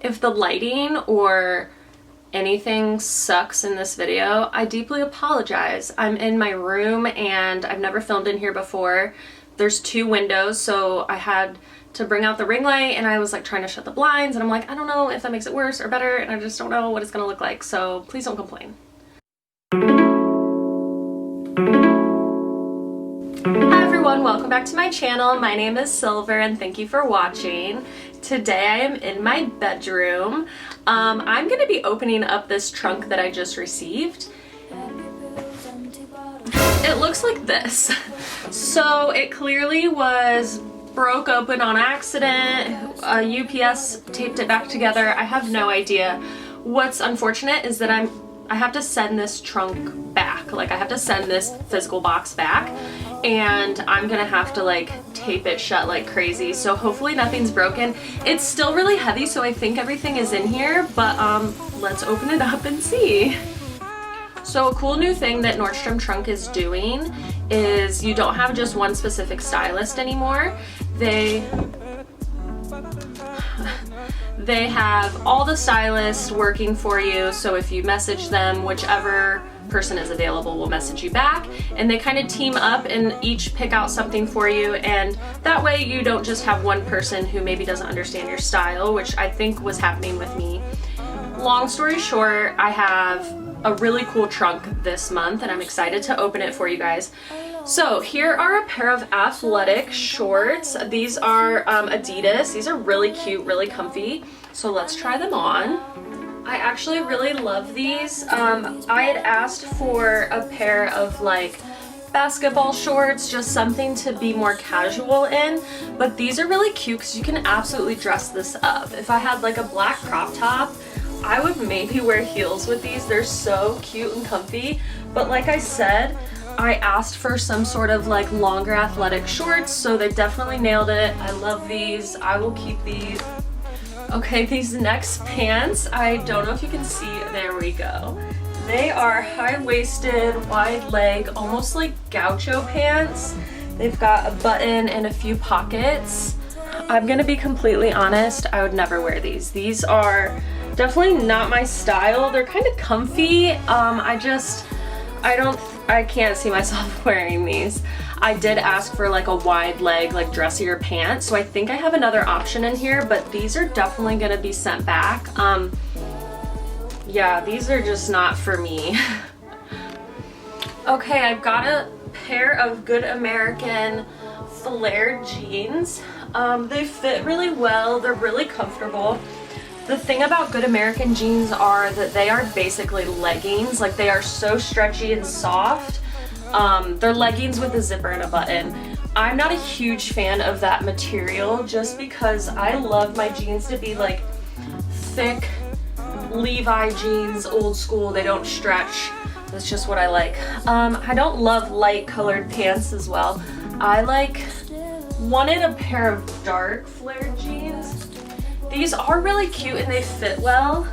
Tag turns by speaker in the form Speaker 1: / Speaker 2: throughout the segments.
Speaker 1: If the lighting or anything sucks in this video, I deeply apologize. I'm in my room and I've never filmed in here before. There's 2 windows, so I had to bring out the ring light and I was like trying to shut the blinds and I'm like, I don't know if that makes it worse or better and I just don't know what it's gonna look like, so please don't complain. Hi everyone, welcome back to my channel. My name is Silver and thank you for watching. Today I am in my bedroom. I'm gonna be opening up this trunk that I just received. It looks like this. So it clearly was broke open on accident. UPS taped it back together. I have no idea. What's unfortunate is that I have to send this trunk back. Like I have to send this physical box back and I'm gonna have to like tape it shut like crazy. So hopefully nothing's broken. It's still really heavy, so I think everything is in here, but let's open it up and see. So a cool new thing that Nordstrom Trunk is doing is you don't have just one specific stylist anymore. They have all the stylists working for you, so if you message them, whichever person is available will message you back, and they kind of team up and each pick out something for you, and that way you don't just have one person who maybe doesn't understand your style, which I think was happening with me. Long story short, I have a really cool trunk this month and I'm excited to open it for you guys. So here are a pair of athletic shorts. These are Adidas. These are really cute, really comfy. So let's try them on. I actually really love these. I had asked for a pair of like basketball shorts, just something to be more casual in, but these are really cute because you can absolutely dress this up. If I had like a black crop top, I would maybe wear heels with these. They're so cute and comfy, but like I said, I asked for some sort of like longer athletic shorts, so they definitely nailed it. I love these. I will keep these. Okay, these next pants, I don't know if you can see, there we go. They are high-waisted, wide leg, almost like gaucho pants. They've got a button and a few pockets. I'm gonna be completely honest, I would never wear these. These are definitely not my style. They're kind of comfy. I can't see myself wearing these. I did ask for like a wide leg, like dressier pants, so I think I have another option in here, but these are definitely gonna be sent back. Yeah, these are just not for me. Okay, I've got a pair of Good American flared jeans. They fit really well, they're really comfortable. The thing about Good American jeans are that they are basically leggings. Like they are so stretchy and soft. They're leggings with a zipper and a button. I'm not a huge fan of that material just because I love my jeans to be like thick Levi jeans, old school. They don't stretch. That's just what I like. I don't love light colored pants as well. I wanted a pair of dark flared jeans. These are really cute and they fit well.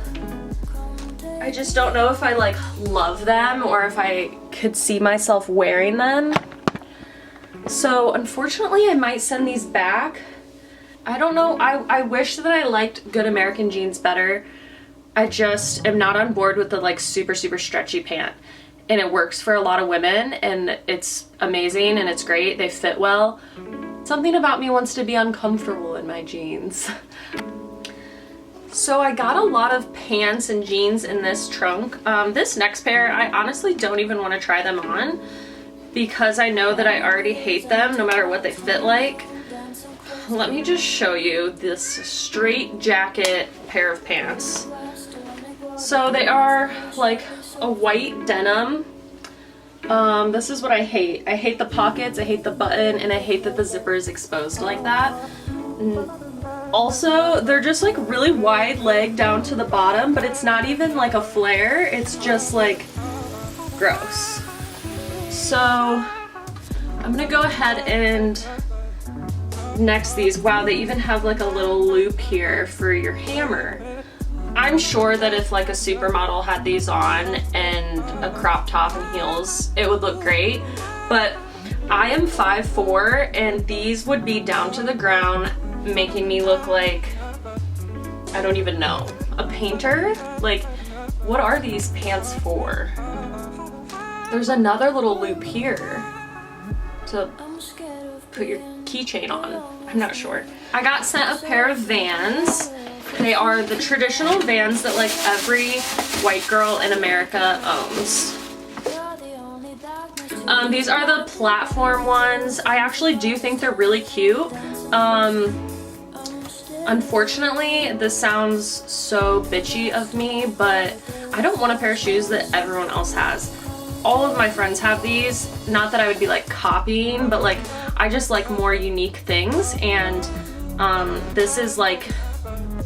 Speaker 1: I just don't know if I like love them or if I could see myself wearing them. So unfortunately I might send these back. I don't know, I wish that I liked Good American jeans better. I just am not on board with the like super stretchy pant. And it works for a lot of women and it's amazing and it's great, they fit well. Something about me wants to be uncomfortable in my jeans. So I got a lot of pants and jeans in this trunk. This next pair, I honestly don't even want to try them on because I know that I already hate them no matter what they fit like. Let me just show you this straight jacket pair of pants. So they are like a white denim. This is what I hate. I hate the pockets, I hate the button, and I hate that the zipper is exposed like that. Also, they're just like really wide leg down to the bottom, but it's not even like a flare, it's just like gross. So I'm gonna go ahead and next these. Wow, they even have like a little loop here for your hammer. I'm sure that if like a supermodel had these on and a crop top and heels, it would look great, but I am 5'4" and these would be down to the ground, making me look like I don't even know. A painter? Like, what are these pants for? There's another little loop here to put your keychain on. I'm not sure. I got sent a pair of Vans. They are the traditional Vans that like every white girl in America owns. These are the platform ones. I actually do think they're really cute. Unfortunately, this sounds so bitchy of me, but I don't want a pair of shoes that everyone else has. All of my friends have these. Not that I would be like copying, but like I just like more unique things, and this is like,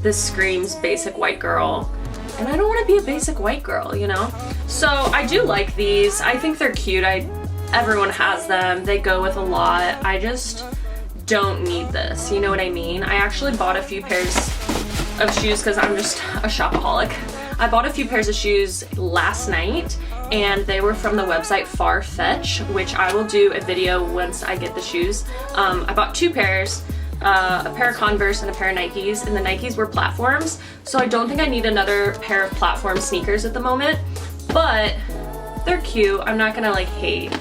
Speaker 1: this screams basic white girl, and I don't want to be a basic white girl, you know? So I do like these. I think they're cute. Everyone has them. They go with a lot. I just don't need this, you know what I mean? I actually bought a few pairs of shoes because I'm just a shopaholic. I bought a few pairs of shoes last night, and they were from the website Farfetch, which I will do a video once I get the shoes. I bought 2 pairs, a pair of Converse and a pair of Nikes, and the Nikes were platforms, so I don't think I need another pair of platform sneakers at the moment, but they're cute. I'm not gonna like hate.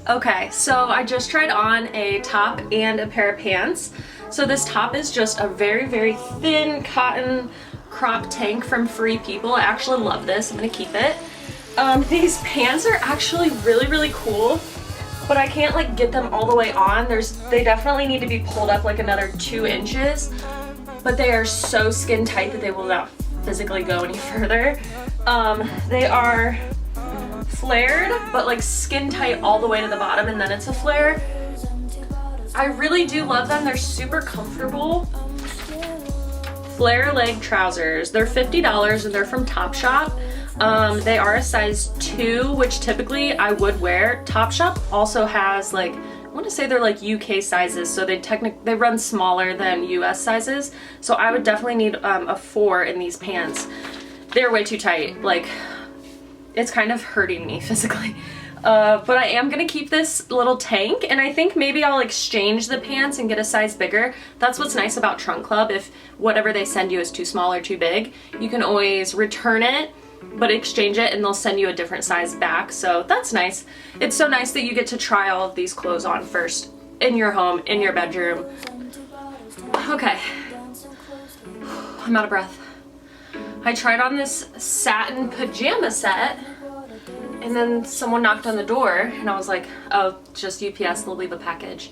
Speaker 1: Okay, so I just tried on a top and a pair of pants. So this top is just a very, very thin cotton crop tank from Free People. I actually love this. I'm gonna keep it. These pants are actually really, really cool, but I can't like get them all the way on. They definitely need to be pulled up like another 2 inches, but they are so skin tight that they will not physically go any further. They are flared, but like skin tight all the way to the bottom, and then it's a flare. I really do love them. They're super comfortable. Flare leg trousers. They're $50 and they're from Topshop. They are a size 2, which typically I would wear. Topshop also has like, I want to say they're like UK sizes, so they run smaller than US sizes. So I would definitely need a 4 in these pants. They're way too tight. Like, it's kind of hurting me physically. But I am gonna keep this little tank, and I think maybe I'll exchange the pants and get a size bigger. That's what's nice about Trunk Club. If whatever they send you is too small or too big, you can always return it, but exchange it, and they'll send you a different size back. So that's nice. It's so nice that you get to try all of these clothes on first in your home, in your bedroom. Okay, I'm out of breath. I tried on this satin pajama set, and then someone knocked on the door, and I was like, oh, just UPS, they'll leave a package.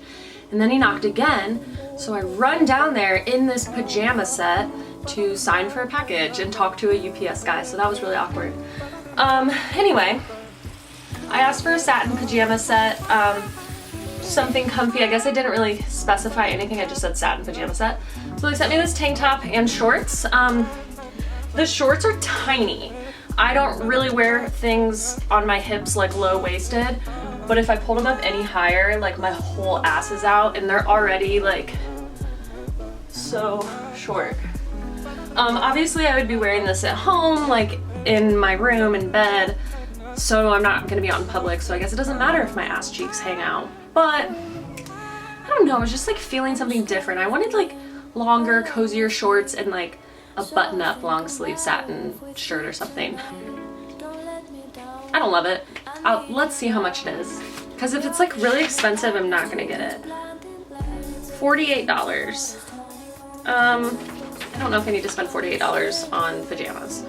Speaker 1: And then he knocked again, so I run down there in this pajama set to sign for a package and talk to a UPS guy, so that was really awkward. Anyway, I asked for a satin pajama set, something comfy. I guess I didn't really specify anything, I just said satin pajama set. So they sent me this tank top and shorts. The shorts are tiny. I don't really wear things on my hips like low-waisted, but if I pulled them up any higher, like my whole ass is out, and they're already like so short. Obviously I would be wearing this at home, like in my room in bed, so I'm not gonna be out in public, so I guess it doesn't matter if my ass cheeks hang out. But I don't know, I was just like feeling something different. I wanted like longer, cozier shorts and like a button-up long sleeve satin shirt or something. I don't love it. Let's see how much it is, because if it's like really expensive, I'm not gonna get it. $48. I don't know if I need to spend $48 on pajamas.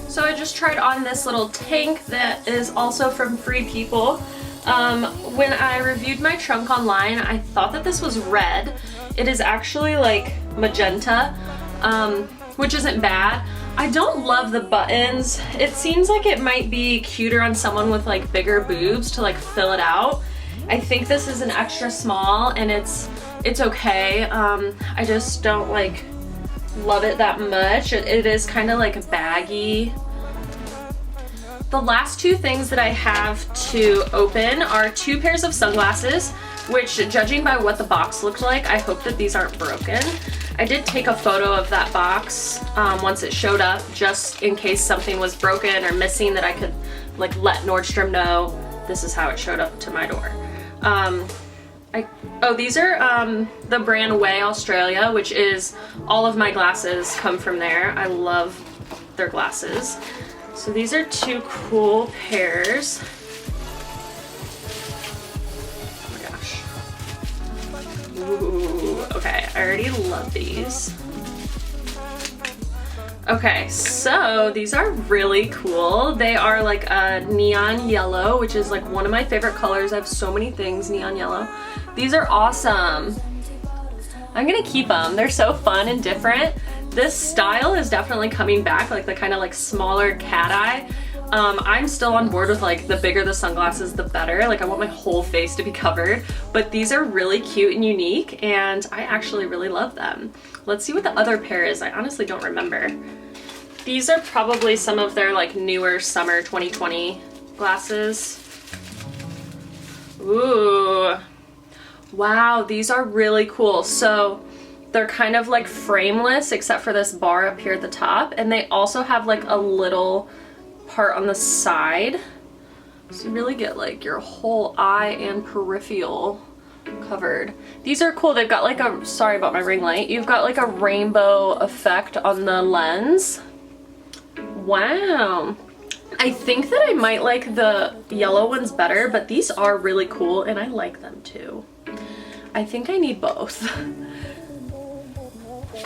Speaker 1: So I just tried on this little tank that is also from Free People. When I reviewed my trunk online, I thought that this was red. It is actually like magenta, which isn't bad. I don't love the buttons. It seems like it might be cuter on someone with like bigger boobs to like fill it out. I think this is an extra small, and it's okay. I just don't like love it that much. It is kind of like baggy. The last 2 things that I have to open are 2 pairs of sunglasses, which, judging by what the box looked like, I hope that these aren't broken. I did take a photo of that box once it showed up, just in case something was broken or missing, that I could like let Nordstrom know this is how it showed up to my door. I Oh, these are the brand Way Australia, which is all of my glasses come from there. I love their glasses. So these are 2 cool pairs. Oh my gosh. Ooh, okay, I already love these. Okay, so these are really cool. They are like a neon yellow, which is like one of my favorite colors. I have so many things neon yellow. These are awesome. I'm gonna keep them. They're so fun and different. This style is definitely coming back, like the kind of like smaller cat eye. I'm still on board with like the bigger the sunglasses, the better. Like I want my whole face to be covered, but these are really cute and unique and I actually really love them. Let's see what the other pair is. I honestly don't remember. These are probably some of their like newer summer 2020 glasses. Ooh. Wow, these are really cool. So they're kind of like frameless except for this bar up here at the top, and they also have like a little part on the side. So you really get like your whole eye and peripheral covered. These are cool. They've got like a, sorry about my ring light, you've got like a rainbow effect on the lens. Wow. I think that I might like the yellow ones better, but these are really cool and I like them too. I think I need both.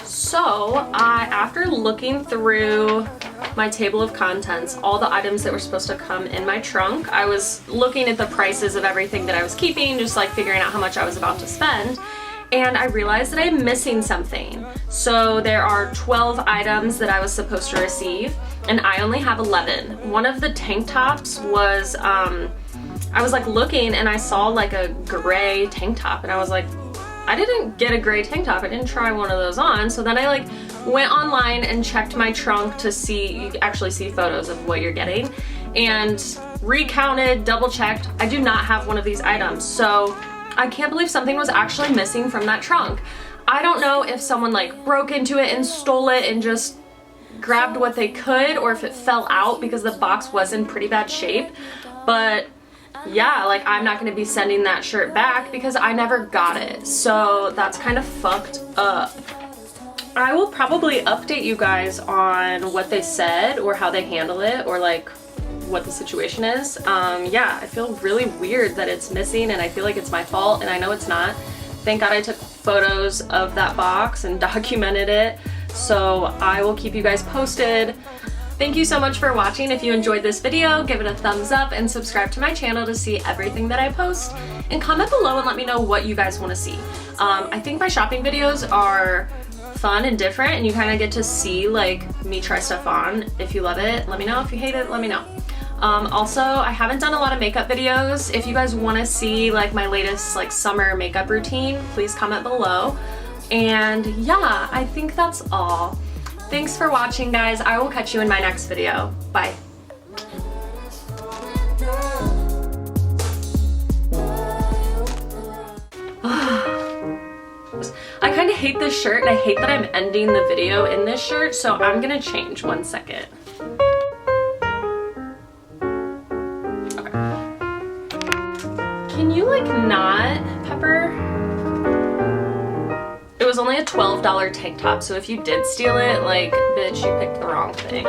Speaker 1: So after looking through my table of contents, all the items that were supposed to come in my trunk, I was looking at the prices of everything that I was keeping, just like figuring out how much I was about to spend. And I realized that I'm missing something. So there are 12 items that I was supposed to receive, and I only have 11. One of the tank tops was, I was like looking and I saw like a gray tank top, and I was like, I didn't get a gray tank top. I didn't try one of those on. So then I like went online and checked my trunk to see, you actually see photos of what you're getting, and recounted, double checked. I do not have one of these items. So I can't believe something was actually missing from that trunk. I don't know if someone like broke into it and stole it and just grabbed what they could, or if it fell out because the box was in pretty bad shape. But yeah, like I'm not gonna be sending that shirt back because I never got it. So that's kind of fucked up. I will probably update you guys on what they said or how they handle it, or like what the situation is. Yeah, I feel really weird that it's missing and I feel like it's my fault, and I know it's not. Thank God I took photos of that box and documented it. So I will keep you guys posted. Thank you so much for watching. If you enjoyed this video, give it a thumbs up and subscribe to my channel to see everything that I post, and comment below and let me know what you guys want to see. I think my shopping videos are fun and different, and you kind of get to see like me try stuff on. If you love it, let me know. If you hate it, let me know. Also, I haven't done a lot of makeup videos. If you guys want to see like my latest like summer makeup routine, please comment below. And yeah, I think that's all. Thanks for watching, guys. I will catch you in my next video. Bye. I kind of hate this shirt, and I hate that I'm ending the video in this shirt, so I'm gonna change. 1 second. Okay. Can you like not, Pepper? It was only a $12 tank top, so if you did steal it, like, bitch, you picked the wrong thing.